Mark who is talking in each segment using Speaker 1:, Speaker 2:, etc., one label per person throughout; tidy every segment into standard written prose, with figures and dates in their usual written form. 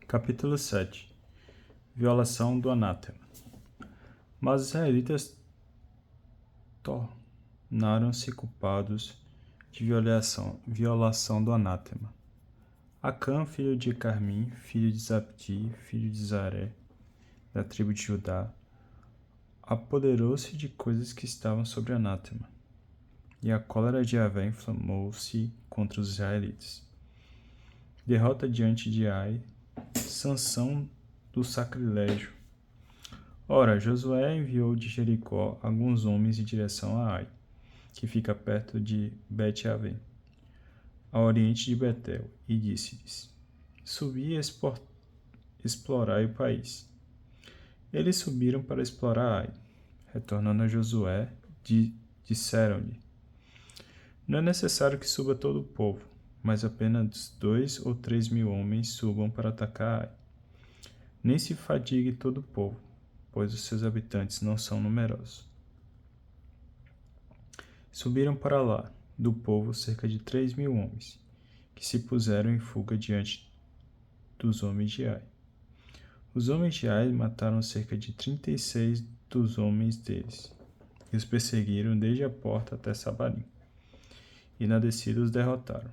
Speaker 1: Capítulo 7. Violação do anátema. Mas os israelitas tornaram-se culpados de violação do anátema. Acã, filho de Carmim, filho de Zabdi, filho de Zaré, da tribo de Judá, apoderou-se de coisas que estavam sobre anátema, e a cólera de Yahvé inflamou-se contra os israelitas. Derrota diante de Ai, sanção do sacrilégio. Ora, Josué enviou de Jericó alguns homens em direção a Ai, que fica perto de Bet-Avém, a oriente de Betel, e disse-lhes: Subi e explorai o país. Eles subiram para explorar Ai. Retornando a Josué, disseram-lhe: Não é necessário que suba todo o povo, mas apenas 2 ou 3 mil homens subam para atacar Ai. Nem se fadigue todo o povo, pois os seus habitantes não são numerosos. Subiram para lá, do povo, cerca de 3 mil homens, que se puseram em fuga diante dos homens de Ai. Os homens de Ai mataram cerca de 36 dos homens deles, e os perseguiram desde a porta até Sabarim, e na descida os derrotaram.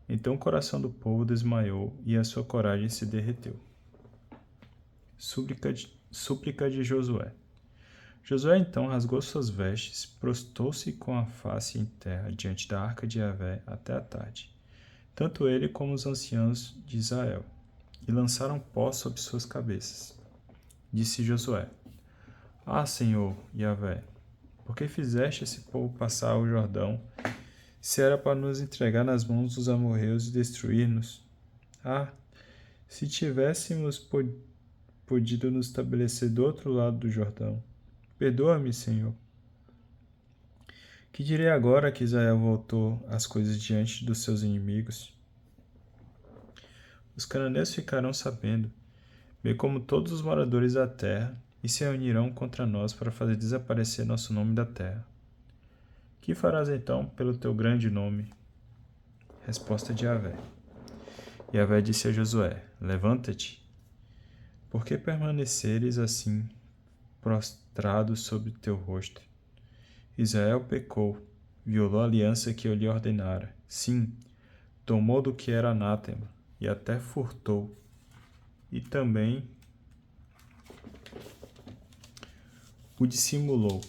Speaker 1: Então o coração do povo desmaiou e a sua coragem se derreteu. Súplica de Josué. Josué então rasgou suas vestes, prostou-se com a face em terra diante da arca de Yahvé até a tarde, tanto ele como os anciãos de Israel, e lançaram pó sobre suas cabeças. Disse Josué: Ah, Senhor Yahvé, por que fizeste esse povo passar o Jordão, se era para nos entregar nas mãos dos amorreus e destruir-nos? Ah, se tivéssemos podido nos estabelecer do outro lado do Jordão. Perdoa-me, Senhor. Que direi agora que Israel voltou as coisas diante dos seus inimigos? Os cananeus ficarão sabendo, bem como todos os moradores da terra, e se reunirão contra nós para fazer desaparecer nosso nome da terra. Que farás então pelo teu grande nome? Resposta de Yahvé. Yahvé disse a Josué: Levanta-te. Por que permaneceres assim, prostrado sobre teu rosto? Israel pecou, violou a aliança que eu lhe ordenara. Sim, tomou do que era anátema, e até furtou. E também o dissimulou,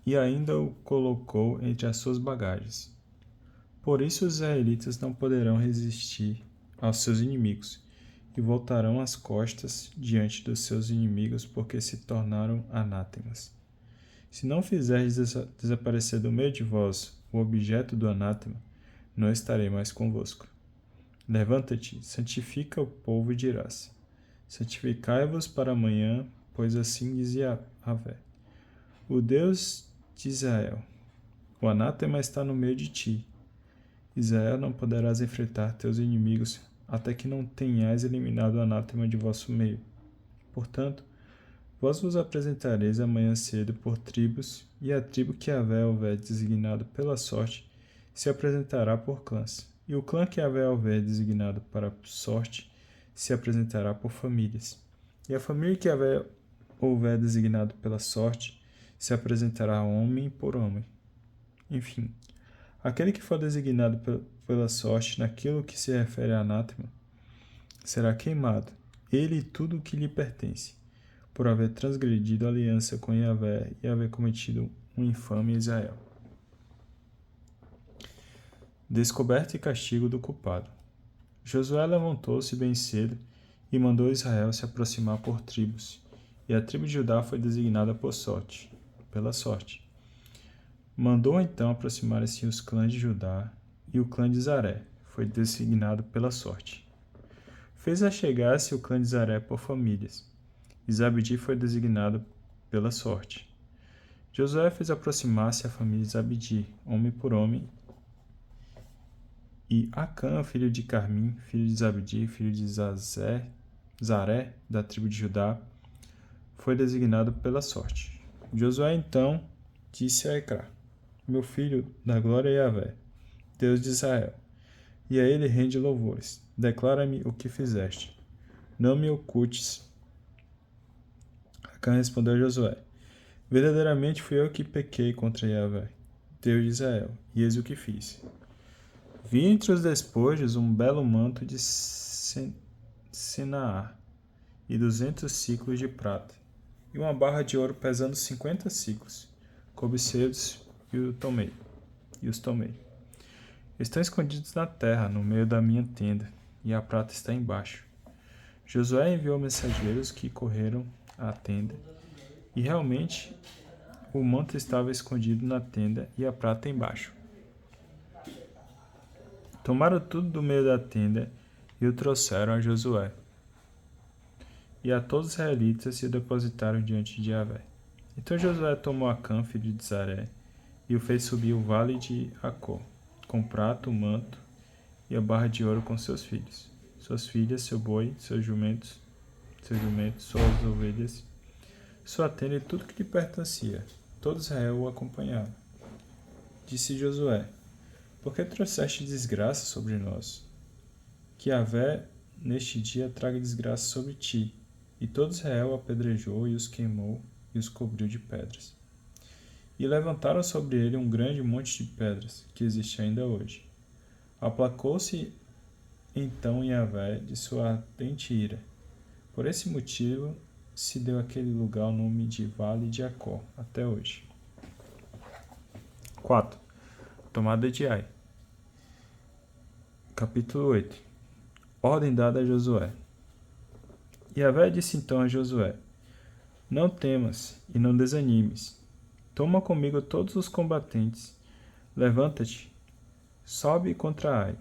Speaker 1: e ainda o colocou entre as suas bagagens. Por isso os israelitas não poderão resistir aos seus inimigos, e voltarão as costas diante dos seus inimigos, porque se tornaram anátemas. Se não fizerdes desaparecer do meio de vós o objeto do anátema, não estarei mais convosco. Levanta-te, santifica o povo e dirás: Santificai-vos para amanhã, pois assim dizia Yahvé, o Deus de Israel: O anátema está no meio de ti. Israel, não poderás enfrentar teus inimigos até que não tenhais eliminado o anátema de vosso meio. Portanto, vós vos apresentareis amanhã cedo por tribos, e a tribo que Yahvé houver designado pela sorte se apresentará por clãs, e o clã que Yahvé houver designado para sorte se apresentará por famílias, e a família que Yahvé houver designado pela sorte se apresentará homem por homem. Enfim, aquele que for designado pela sorte naquilo que se refere a anátema será queimado, ele e tudo o que lhe pertence, por haver transgredido a aliança com Yahvé e haver cometido um infame em Israel. Descoberta e castigo do culpado. Josué levantou-se bem cedo e mandou Israel se aproximar por tribos, e a tribo de Judá foi designada pela sorte. Mandou então aproximar-se os clãs de Judá, e o clã de Zaré foi designado pela sorte. Fez achegar-se o clã de Zaré por famílias, e Zabdi foi designado pela sorte. Josué fez aproximar-se a família de Zabdi, homem por homem, e Acã, filho de Carmim, filho de Zabdi, filho de Zaré, da tribo de Judá, foi designado pela sorte. Josué então disse a Ecrã: Meu filho, dá glória a Yahvé, Deus de Israel, e a ele rende louvores. Declara-me o que fizeste. não me ocultes. Acã respondeu a Josué: verdadeiramente fui eu que pequei contra Yahvé, Deus de Israel, e eis o que fiz. Vi entre os despojos um belo manto de Senaar e 200 siclos de prata, e uma barra de ouro pesando 50 siclos. Cobicei-os e os tomei. Estão escondidos na terra, no meio da minha tenda, e a prata está embaixo. Josué enviou mensageiros que correram à tenda, e realmente o manto estava escondido na tenda e a prata embaixo. Tomaram tudo do meio da tenda e o trouxeram a Josué. E a todos os israelitas e o depositaram diante de Yahvé. Então Josué tomou Acã, filho de Zaré, e o fez subir o vale de Acó, com prata, o manto e a barra de ouro com seus filhos, suas filhas, seu boi, seus jumentos, suas ovelhas, sua tenda e tudo que lhe pertencia. Todo Israel o acompanhava. Disse Josué: por que trouxeste desgraça sobre nós? Que Yahvé neste dia traga desgraça sobre ti. E todo Israel apedrejou e os queimou e os cobriu de pedras. E levantaram sobre ele um grande monte de pedras, que existe ainda hoje. Aplacou-se então Yahvé de sua ardente ira. Por esse motivo se deu àquele lugar o nome de Vale de Acó, até hoje. 4. Tomada de Ai. Capítulo 8. Ordem dada a Josué. Yahvé disse então a Josué: não temas e não desanimes. Toma comigo todos os combatentes. Levanta-te, sobe contra Ai.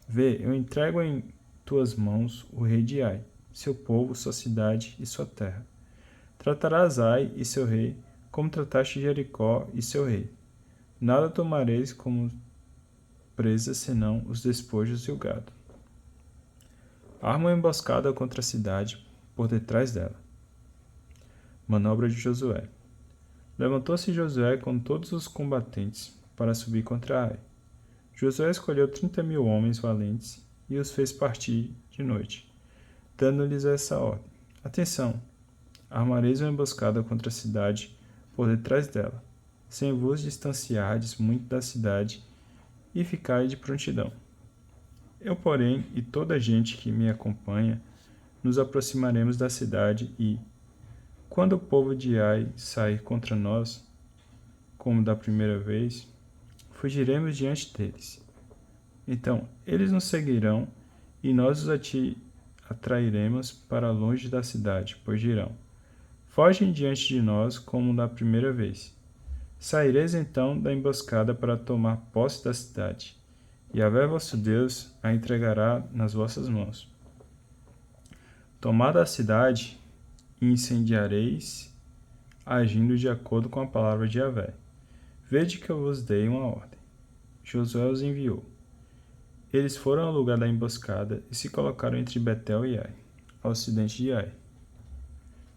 Speaker 1: Vê, eu entrego em tuas mãos o rei de Ai, seu povo, sua cidade e sua terra. Tratarás Ai e seu rei como trataste Jericó e seu rei. Nada tomareis como presa senão os despojos e o gado. Arma uma emboscada contra a cidade por detrás dela. Manobra de Josué. Levantou-se Josué com todos os combatentes para subir contra Ai. Josué escolheu 30.000 homens valentes e os fez partir de noite, dando-lhes essa ordem: atenção! Armareis uma emboscada contra a cidade por detrás dela, sem vos distanciardes muito da cidade, e ficai de prontidão. Eu, porém, e toda a gente que me acompanha, nos aproximaremos da cidade e, quando o povo de Ai sair contra nós, como da primeira vez, fugiremos diante deles. Então, eles nos seguirão e nós os atrairemos para longe da cidade, pois dirão: fogem diante de nós como da primeira vez. Saireis então da emboscada para tomar posse da cidade. Yahvé vosso Deus a entregará nas vossas mãos. Tomada a cidade, incendiareis, agindo de acordo com a palavra de Yahvé. Vede que eu vos dei uma ordem. Josué os enviou. Eles foram ao lugar da emboscada e se colocaram entre Betel e Ai, ao ocidente de Ai.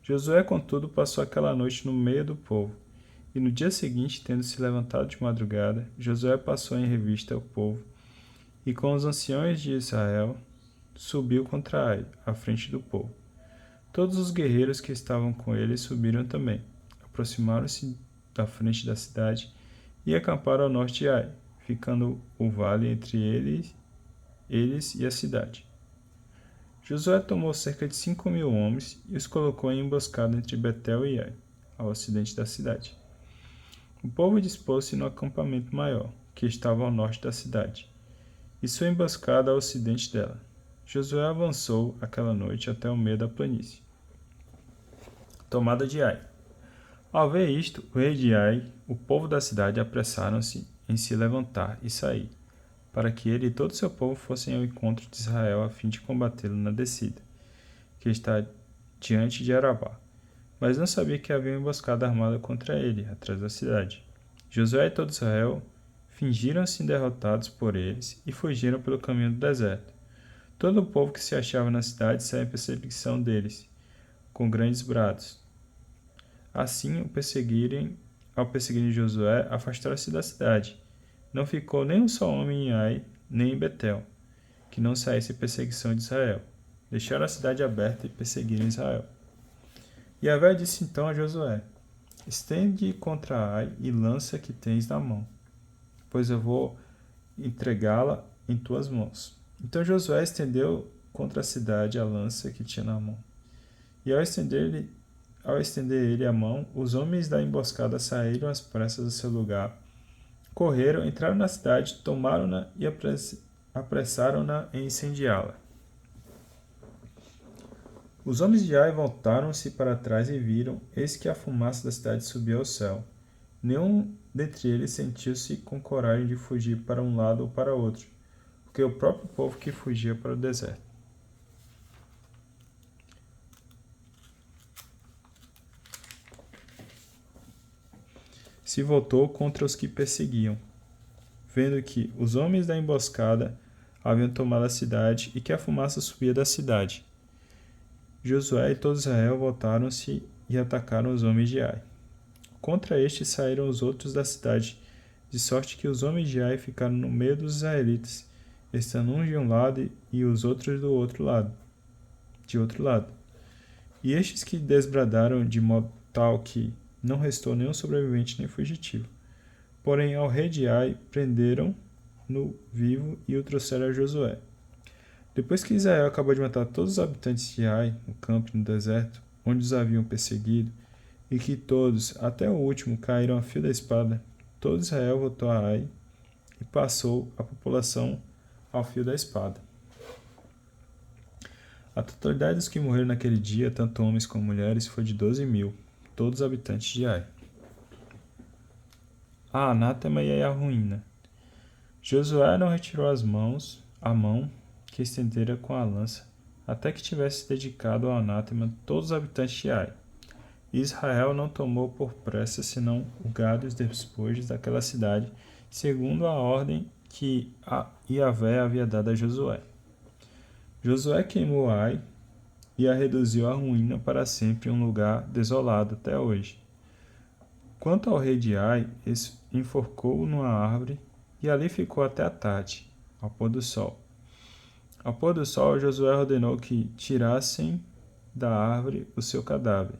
Speaker 1: Josué, contudo, passou aquela noite no meio do povo, e no dia seguinte, tendo se levantado de madrugada, Josué passou em revista o povo, e com os anciãos de Israel, subiu contra Ai, à frente do povo. Todos os guerreiros que estavam com ele subiram também, aproximaram-se da frente da cidade e acamparam ao norte de Ai, ficando o vale entre eles e a cidade. Josué tomou cerca de 5.000 homens e os colocou em emboscada entre Betel e Ai, ao ocidente da cidade. O povo dispôs-se no acampamento maior, que estava ao norte da cidade, e sua emboscada ao ocidente dela. Josué avançou aquela noite até o meio da planície. Tomada de Ai. Ao ver isto, o rei de Ai, o povo da cidade apressaram-se em se levantar e sair, para que ele e todo o seu povo fossem ao encontro de Israel a fim de combatê-lo na descida, que está diante de Arabá. Mas não sabia que havia uma emboscada armada contra ele, atrás da cidade. Josué e todo Israel fingiram-se derrotados por eles e fugiram pelo caminho do deserto. Todo o povo que se achava na cidade saiu em perseguição deles, com grandes brados. Assim, ao perseguirem Josué, afastaram-se da cidade. Não ficou nem um só homem em Ai, nem em Betel, que não saísse em perseguição de Israel. deixaram a cidade aberta e perseguiram Israel. Yahvé disse então a Josué: estende contra Ai e lança que tens na mão, pois eu vou entregá-la em tuas mãos. Então Josué estendeu contra a cidade a lança que tinha na mão. E ao estender ele a mão, os homens da emboscada saíram às pressas do seu lugar, correram, entraram na cidade, tomaram-na e apressaram-na em incendiá-la. Os homens de Ai voltaram-se para trás e viram, eis que a fumaça da cidade subiu ao céu. Nenhum dentre eles sentiu-se com coragem de fugir para um lado ou para outro, porque o próprio povo que fugia para o deserto. Se voltou contra os que perseguiam, vendo que os homens da emboscada haviam tomado a cidade e que a fumaça subia da cidade. Josué e todo Israel voltaram-se e atacaram os homens de Ai. Contra estes saíram os outros da cidade, de sorte que os homens de Ai ficaram no meio dos israelitas, estando uns de um lado e os outros do outro lado. E estes que desbradaram de modo tal que não restou nenhum sobrevivente nem fugitivo. Porém, ao rei de Ai prenderam-no vivo e o trouxeram a Josué. Depois que Israel acabou de matar todos os habitantes de Ai, no campo e no deserto, onde os haviam perseguido, e que todos, até o último, caíram a fio da espada, todo Israel voltou a Ai e passou a população ao fio da espada. A totalidade dos que morreram naquele dia, tanto homens como mulheres, foi de 12.000, todos os habitantes de Ai. A anátema e a ruína. Josué não retirou a mão que estendera com a lança, até que tivesse dedicado ao anátema todos os habitantes de Ai. Israel não tomou por pressa senão o gado e os despojos daquela cidade, segundo a ordem que Yahvé havia dado a Josué. Josué queimou Ai e a reduziu à ruína para sempre em um lugar desolado até hoje. Quanto ao rei de Ai, enforcou-o numa árvore e ali ficou até a tarde, ao pôr do sol. Ao pôr do sol, Josué ordenou que tirassem da árvore o seu cadáver.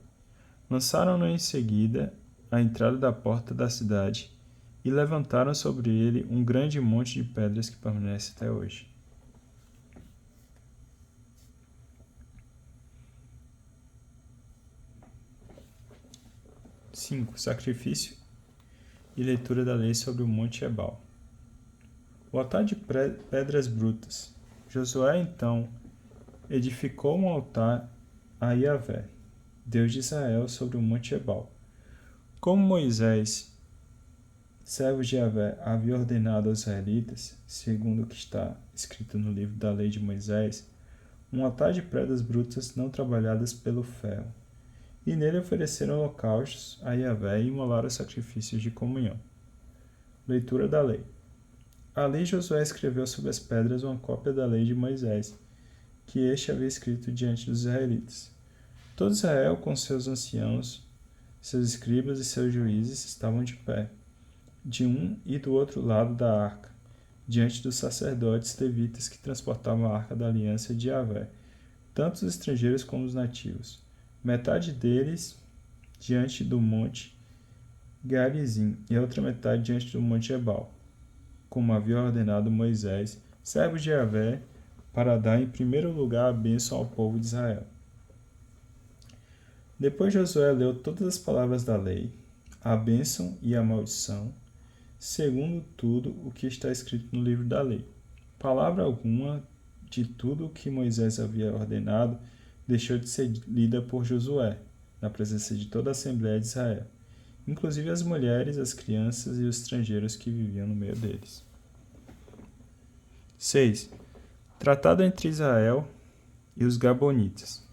Speaker 1: Lançaram-no em seguida à entrada da porta da cidade e levantaram sobre ele um grande monte de pedras que permanece até hoje. Sacrifício e leitura da lei sobre o Monte Ebal. O altar de pedras brutas. Josué, então, edificou um altar a Yahvé, Deus de Israel, sobre o Monte Ebal. Como Moisés, servo de Yahvé, havia ordenado aos israelitas, segundo o que está escrito no livro da lei de Moisés, um altar de pedras brutas não trabalhadas pelo ferro. E nele ofereceram holocaustos a Yahvé e imolaram sacrifícios de comunhão. Leitura da lei. Ali Josué escreveu sobre as pedras uma cópia da lei de Moisés, que este havia escrito diante dos israelitas. Todo Israel, com seus anciãos, seus escribas e seus juízes, estavam de pé, de um e do outro lado da arca, diante dos sacerdotes levitas que transportavam a arca da aliança de Yahvé, tanto os estrangeiros como os nativos. Metade deles diante do monte Garizim e a outra metade diante do monte Ebal, como havia ordenado Moisés, servo de Yahvé, para dar em primeiro lugar a bênção ao povo de Israel. Depois Josué leu todas as palavras da lei, a bênção e a maldição, segundo tudo o que está escrito no livro da lei. Palavra alguma de tudo o que Moisés havia ordenado deixou de ser lida por Josué, na presença de toda a Assembleia de Israel, inclusive as mulheres, as crianças e os estrangeiros que viviam no meio deles. 6. Tratado entre Israel e os Gabonitas.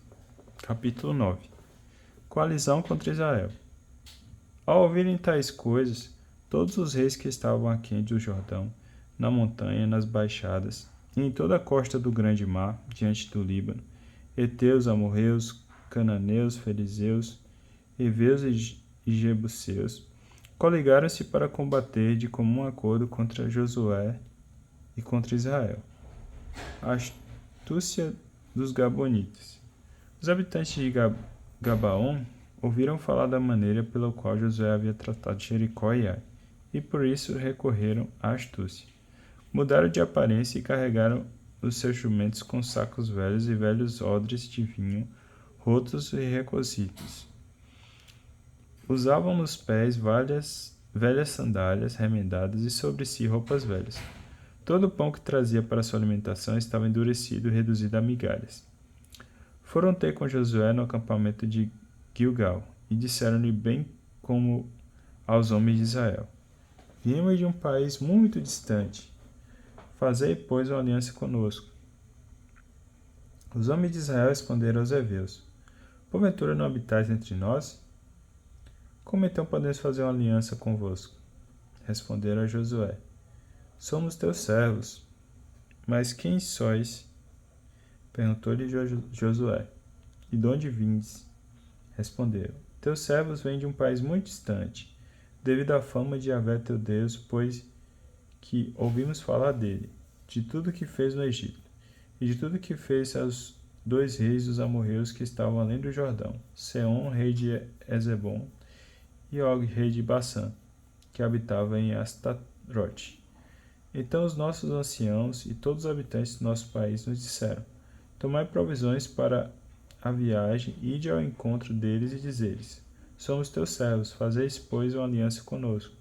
Speaker 1: Capítulo 9. Coalizão contra Israel. Ao ouvirem tais coisas, todos os reis que estavam aquém do Jordão, na montanha, nas baixadas, e em toda a costa do grande mar, diante do Líbano, heteus, amorreus, cananeus, fariseus, heveus e jebuseus, coligaram-se para combater de comum acordo contra Josué e contra Israel. A astúcia dos Gabonitas. Os habitantes de Gabaon ouviram falar da maneira pela qual Josué havia tratado Jericó e Ai, e por isso recorreram à astúcia. Mudaram de aparência e carregaram os seus jumentos com sacos velhos e velhos odres de vinho, rotos e recocidos. Usavam nos pés velhas sandálias remendadas e sobre si roupas velhas. Todo o pão que trazia para sua alimentação estava endurecido e reduzido a migalhas. Foram ter com Josué no acampamento de Gilgal, e disseram-lhe bem como aos homens de Israel: Viemos de um país muito distante. Fazei, pois, uma aliança conosco. Os homens de Israel responderam aos heveus: Porventura não habitais entre nós? Como então podemos fazer uma aliança convosco? Responderam a Josué: Somos teus servos. Mas quem sois? Perguntou-lhe Josué: E de onde vindes? Responderam: Teus servos vêm de um país muito distante, devido à fama de Yahvé teu Deus, pois que ouvimos falar dele, de tudo que fez no Egito, e de tudo que fez aos 2 reis dos amorreus que estavam além do Jordão, Seom, rei de Ezebom, e Og, rei de Bassã, que habitava em Astarote. Então os nossos anciãos e todos os habitantes do nosso país nos disseram: Tomai provisões para a viagem, e ide ao encontro deles e dizeres: Somos teus servos, fazeis, pois, uma aliança conosco.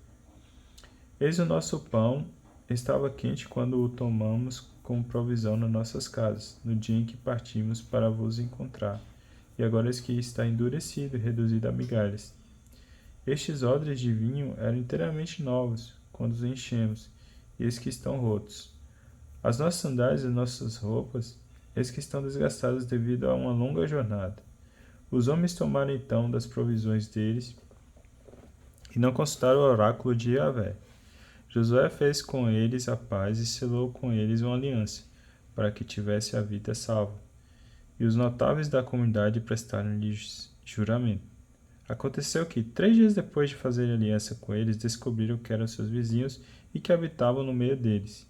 Speaker 1: Eis o nosso pão estava quente quando o tomamos como provisão nas nossas casas, no dia em que partimos para vos encontrar, e agora eis que está endurecido e reduzido a migalhas. Estes odres de vinho eram inteiramente novos, quando os enchemos, e eis que estão rotos. As nossas sandálias e nossas roupas, eis que estão desgastadas devido a uma longa jornada. Os homens tomaram então das provisões deles e não consultaram o oráculo de Yahvé. Josué fez com eles a paz e selou com eles uma aliança, para que tivesse a vida salva. E os notáveis da comunidade prestaram-lhes juramento. Aconteceu que, 3 dias depois de fazer aliança com eles, descobriram que eram seus vizinhos e que habitavam no meio deles.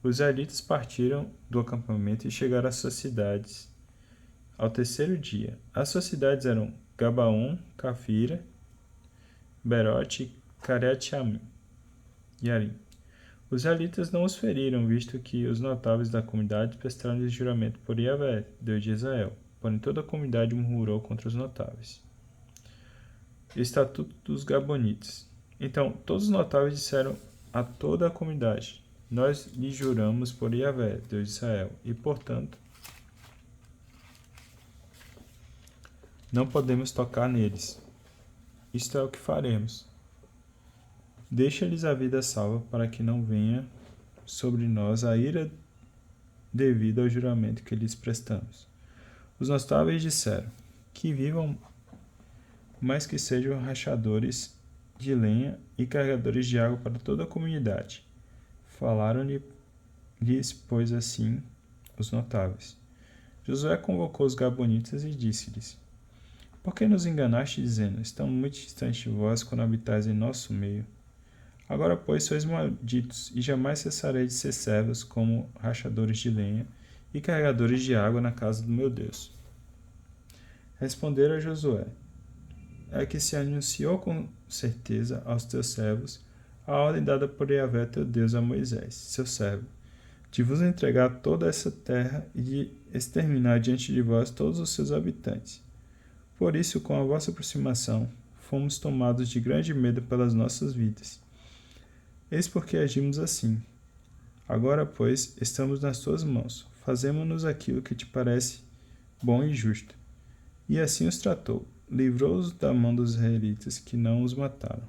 Speaker 1: Os israelitas partiram do acampamento e chegaram às suas cidades ao 3º dia. As suas cidades eram Gabaon, Cafira, Berote e Cariat-Yarim. Os israelitas não os feriram, visto que os notáveis da comunidade prestaram-lhes juramento por Yahvé, Deus de Israel. Porém toda a comunidade murmurou contra os notáveis. Estatuto dos Gabonitas. Então todos os notáveis disseram a toda a comunidade: Nós lhe juramos por Yahvé, Deus de Israel, e portanto não podemos tocar neles. Isto é o que faremos. Deixa-lhes a vida salva, para que não venha sobre nós a ira devido ao juramento que lhes prestamos. Os notáveis disseram: Que vivam, mas que sejam rachadores de lenha e carregadores de água para toda a comunidade. Falaram-lhes, pois, assim os notáveis. Josué convocou os Gabonitas e disse-lhes: Por que nos enganaste, dizendo: Estamos muito distantes de vós quando habitais em nosso meio? Agora, pois, sois malditos, e jamais cessarei de ser servos como rachadores de lenha e carregadores de água na casa do meu Deus. Responderam a Josué: É que se anunciou com certeza aos teus servos a ordem dada por Yahvé teu Deus a Moisés, seu servo, de vos entregar toda essa terra e de exterminar diante de vós todos os seus habitantes. Por isso, com a vossa aproximação, fomos tomados de grande medo pelas nossas vidas. Eis porque agimos assim. Agora, pois, estamos nas tuas mãos. Fazemo-nos aquilo que te parece bom e justo. E assim os tratou. Livrou-os da mão dos israelitas, que não os mataram.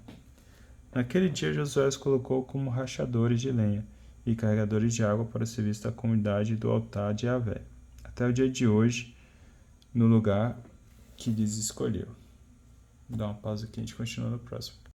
Speaker 1: Naquele dia, Josué os colocou como rachadores de lenha e carregadores de água para o serviço da comunidade do altar de Yahvé, até o dia de hoje, no lugar que lhes escolheu. Dá uma pausa aqui, a gente continua no próximo.